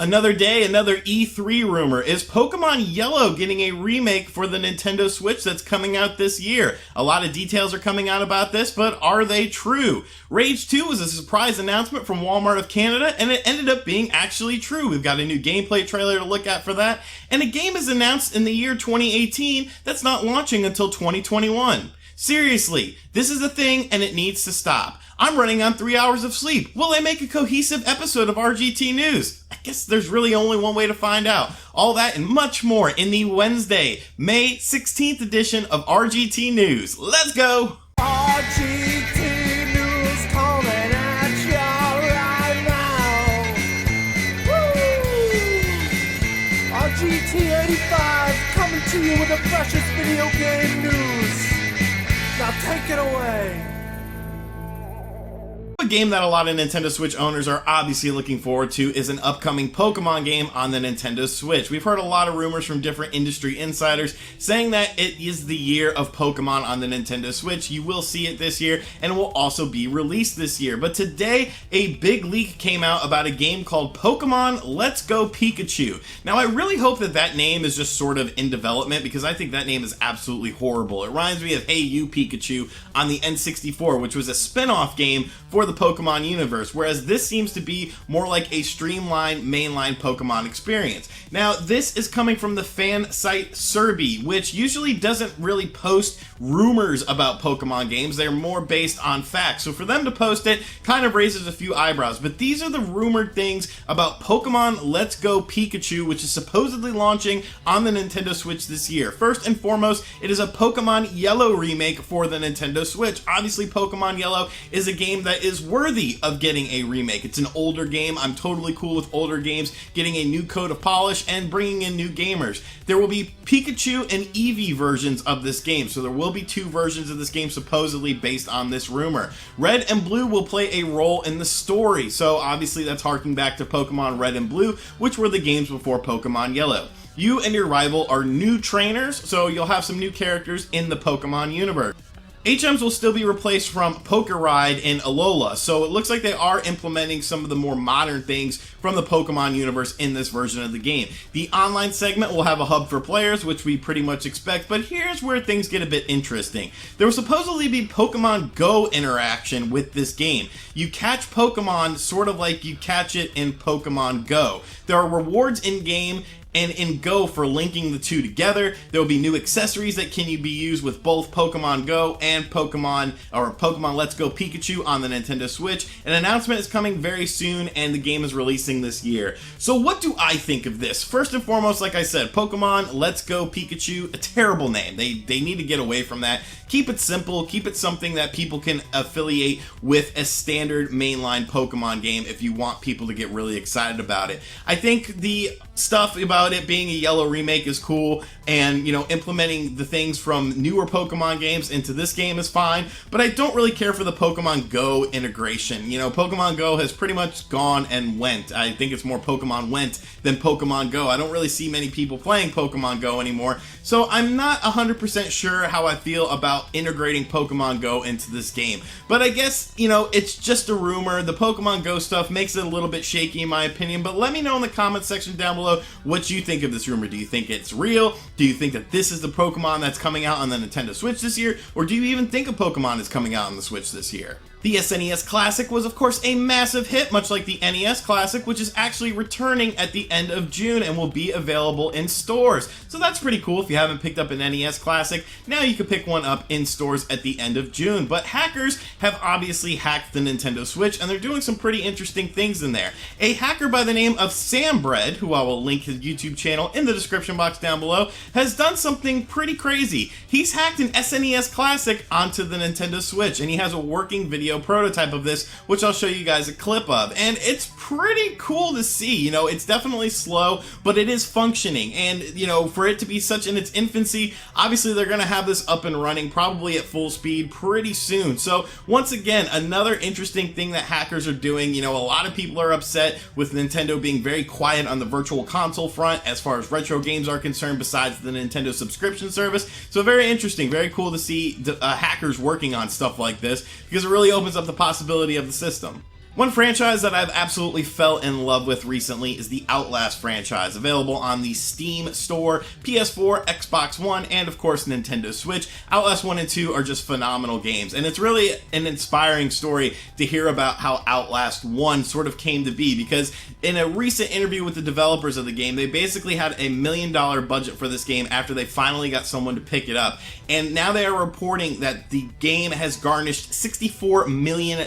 Another day, another E3 rumor. Is Pokemon Yellow getting a remake for the Nintendo Switch that's coming out this year? A lot of details are coming out about this, but are they true? Rage 2 was a surprise announcement from Walmart of Canada, and it ended up being actually true. We've got a new gameplay trailer to look at for that, and a game is announced in the year 2018 that's not launching until 2021. Seriously, this is a thing and it needs to stop. I'm running on 3 hours of sleep. Will they make a cohesive episode of RGT News? I guess there's really only one way to find out. All that and much more in the Wednesday, May 16th edition of RGT News. Let's go! RGT News coming at you right now. Woo! RGT 85 coming to you with the freshest video game news. Now take it away. A game that a lot of Nintendo Switch owners are obviously looking forward to is an upcoming Pokemon game on the Nintendo Switch. We've heard a lot of rumors from different industry insiders saying that it is the year of Pokemon on the Nintendo Switch. You will see it this year, and it will also be released this year. But today, a big leak came out about a game called Pokemon Let's Go Pikachu. Now, I really hope that that name is just sort of in development, because I think that name is absolutely horrible. It reminds me of Hey You Pikachu on the N64, which was a spin-off game for the Pokemon universe, whereas this seems to be more like a streamlined mainline Pokemon experience. Now, this is coming from the fan site Serby, which usually doesn't really post rumors about Pokemon games. They're more based on facts, so for them to post it kind of raises a few eyebrows. But these are the rumored things about Pokemon Let's Go Pikachu, which is supposedly launching on the Nintendo Switch this year. First and foremost, it is a Pokemon Yellow remake for the Nintendo Switch. Obviously, Pokemon Yellow is a game that is worthy of getting a remake. It's an older game. I'm totally cool with older games getting a new coat of polish and bringing in new gamers. There will be Pikachu and Eevee versions of this game, so there will be two versions of this game supposedly based on this rumor. Red and Blue will play a role in the story, so obviously that's harking back to Pokemon Red and Blue, which were the games before Pokemon Yellow. You and your rival are new trainers, so you'll have some new characters in the Pokemon universe. HMs will still be replaced from Poké Ride and Alola, so it looks like they are implementing some of the more modern things from the Pokemon universe in this version of the game. The online segment will have a hub for players, which we pretty much expect, but here's where things get a bit interesting. There will supposedly be Pokemon Go interaction with this game. You catch Pokemon sort of like you catch it in Pokemon Go. There are rewards in-game and in Go for linking the two together. There will be new accessories that can be used with both Pokemon Go and Pokemon Let's Go Pikachu on the Nintendo Switch. An announcement is coming very soon, and the game is releasing this year. So what do I think of this? First and foremost, like I said, Pokemon Let's Go Pikachu, a terrible name. They need to get away from that. Keep it simple, keep it something that people can affiliate with a standard mainline Pokemon game if you want people to get really excited about it. I think the stuff about it being a Yellow remake is cool, and implementing the things from newer Pokemon games into this game is fine, but I don't really care for the Pokemon Go integration. Pokemon Go has pretty much gone and went. I think it's more Pokemon went than Pokemon Go. I don't really see many people playing Pokemon Go anymore, so I'm not 100% sure how I feel about integrating Pokemon Go into this game. But I guess, it's just a rumor. The Pokemon Go stuff makes it a little bit shaky in my opinion, but let me know in the comments section down below what you think of this rumor. Do you think it's real? Do you think that this is the Pokemon that's coming out on the Nintendo Switch this year? Or do you even think a Pokemon is coming out on the Switch this year? The SNES Classic was of course a massive hit, much like the NES Classic, which is actually returning at the end of June and will be available in stores. So that's pretty cool. If you haven't picked up an NES Classic, now you can pick one up in stores at the end of June. But hackers have obviously hacked the Nintendo Switch, and they're doing some pretty interesting things in there. A hacker by the name of Sambread, who I will link his YouTube channel in the description box down below, has done something pretty crazy. He's hacked an SNES Classic onto the Nintendo Switch, and he has a working video prototype of this, which I'll show you guys a clip of, and it's pretty cool to see. It's definitely slow, but it is functioning, and for it to be such in its infancy, obviously they're going to have this up and running probably at full speed pretty soon. So once again, another interesting thing that hackers are doing. A lot of people are upset with Nintendo being very quiet on the virtual console front as far as retro games are concerned, besides the Nintendo subscription service. So very interesting, very cool to see hackers working on stuff like this, because it really opens up the possibility of the system. One franchise that I've absolutely fell in love with recently is the Outlast franchise, available on the Steam store, PS4, Xbox One, and of course Nintendo Switch. Outlast 1 and 2 are just phenomenal games, and it's really an inspiring story to hear about how Outlast 1 sort of came to be, because in a recent interview with the developers of the game, they basically had $1 million budget for this game after they finally got someone to pick it up, and now they are reporting that the game has garnished $64 million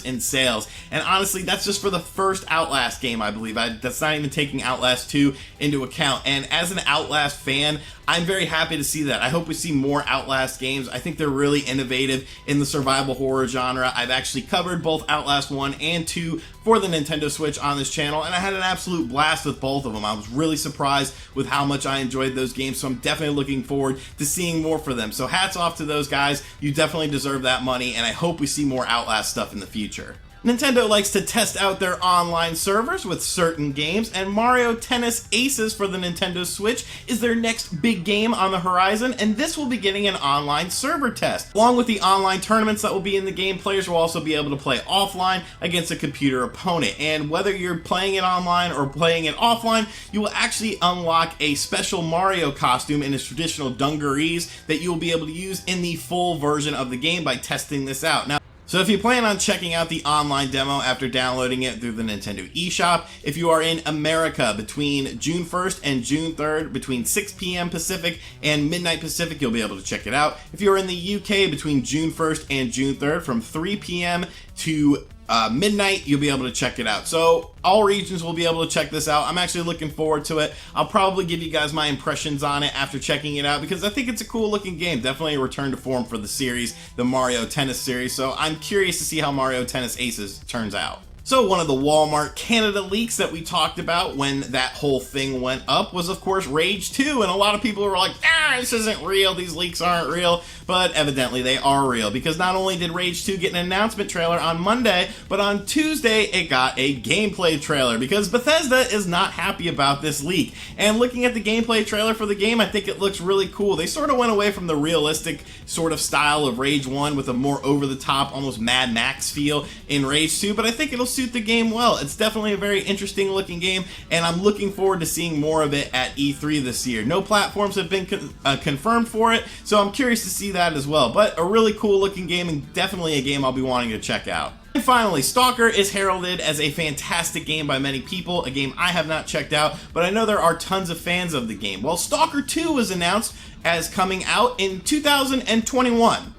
in sales. And honestly, that's just for the first Outlast game, I believe. That's not even taking Outlast 2 into account. And as an Outlast fan, I'm very happy to see that. I hope we see more Outlast games. I think they're really innovative in the survival horror genre. I've actually covered both Outlast 1 and 2 for the Nintendo Switch on this channel, and I had an absolute blast with both of them. I was really surprised with how much I enjoyed those games, so I'm definitely looking forward to seeing more for them. So hats off to those guys. You definitely deserve that money, and I hope we see more Outlast stuff in the future. Nintendo likes to test out their online servers with certain games, and Mario Tennis Aces for the Nintendo Switch is their next big game on the horizon, and this will be getting an online server test. Along with the online tournaments that will be in the game, players will also be able to play offline against a computer opponent, and whether you're playing it online or playing it offline, you will actually unlock a special Mario costume in his traditional dungarees that you will be able to use in the full version of the game by testing this out. Now, so if you plan on checking out the online demo after downloading it through the Nintendo eShop, if you are in America between June 1st and June 3rd, between 6 p.m. Pacific and midnight Pacific, you'll be able to check it out. If you're in the UK between June 1st and June 3rd, from 3 p.m. to midnight, you'll be able to check it out. So all regions will be able to check this out. I'm actually looking forward to it. I'll probably give you guys my impressions on it after checking it out, because I think it's a cool looking game. Definitely a return to form for the series, the Mario Tennis series. So I'm curious to see how Mario Tennis Aces turns out. So one of the Walmart Canada leaks that we talked about when that whole thing went up was, of course, Rage 2, and a lot of people were like, this isn't real, these leaks aren't real, but evidently they are real, because not only did Rage 2 get an announcement trailer on Monday, but on Tuesday it got a gameplay trailer, because Bethesda is not happy about this leak. And looking at the gameplay trailer for the game, I think it looks really cool. They sort of went away from the realistic sort of style of Rage 1 with a more over-the-top, almost Mad Max feel in Rage 2, but I think it'll suit the game well. It's definitely a very interesting looking game, and I'm looking forward to seeing more of it at E3 this year. No platforms have been confirmed for it, so I'm curious to see that as well, but a really cool looking game, and definitely a game I'll be wanting to check out. And finally, Stalker is heralded as a fantastic game by many people, a game I have not checked out, but I know there are tons of fans of the game. Well, Stalker 2 was announced as coming out in 2021.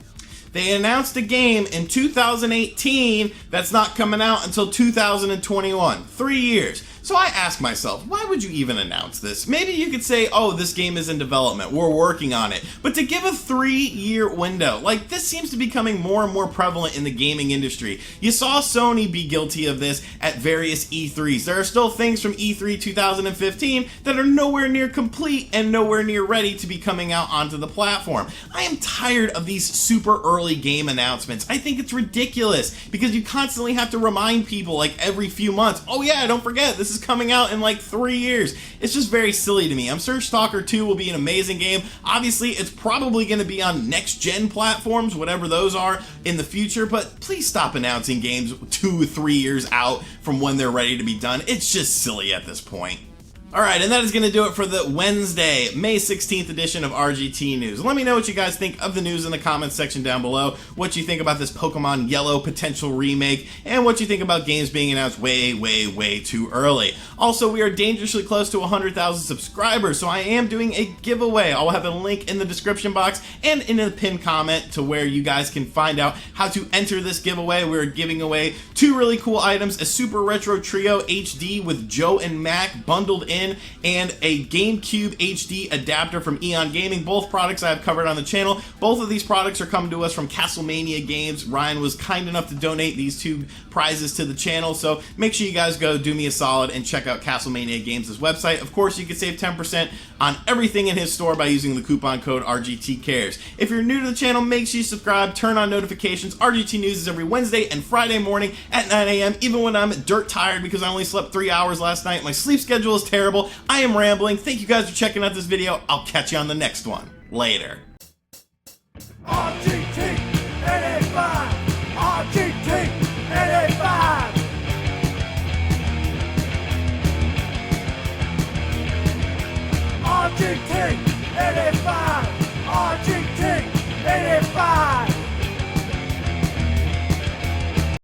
They announced a game in 2018 that's not coming out until 2021. 3 years. So I ask myself, why would you even announce this? Maybe you could say, oh, this game is in development, we're working on it. But to give a 3-year window, like, this seems to be becoming more and more prevalent in the gaming industry. You saw Sony be guilty of this at various E3s. There are still things from E3 2015 that are nowhere near complete and nowhere near ready to be coming out onto the platform. I am tired of these super early game announcements. I think it's ridiculous, because you constantly have to remind people, like, every few months, oh yeah, don't forget, this is coming out in like 3 years. It's just very silly to me. I'm sure Stalker 2 will be an amazing game. Obviously, it's probably going to be on next-gen platforms, whatever those are, in the future, but please stop announcing games 2 or 3 years out from when they're ready to be done. It's just silly at this point. Alright, and that is going to do it for the Wednesday, May 16th edition of RGT News. Let me know what you guys think of the news in the comments section down below, what you think about this Pokemon Yellow potential remake, and what you think about games being announced way too early. Also, we are dangerously close to 100,000 subscribers, so I am doing a giveaway. I'll have a link in the description box and in the pinned comment to where you guys can find out how to enter this giveaway. We're giving away 2 really cool items, a Super Retro Trio HD with Joe and Mac bundled in, and a GameCube HD adapter from Eon Gaming. Both products I have covered on the channel. Both of these products are coming to us from Castlemania Games. Ryan was kind enough to donate these 2 prizes to the channel, so make sure you guys go do me a solid and check out Castlemania Games' website. Of course, you can save 10% on everything in his store by using the coupon code RGTCares. If you're new to the channel, make sure you subscribe, turn on notifications. RGT News is every Wednesday and Friday morning at 9 a.m. even when I'm dirt tired because I only slept 3 hours last night. My sleep schedule is terrible. I am rambling. Thank you guys for checking out this video. I'll catch you on the next one. Later. RGTNEWS! RGTNEWS! RGTNEWS.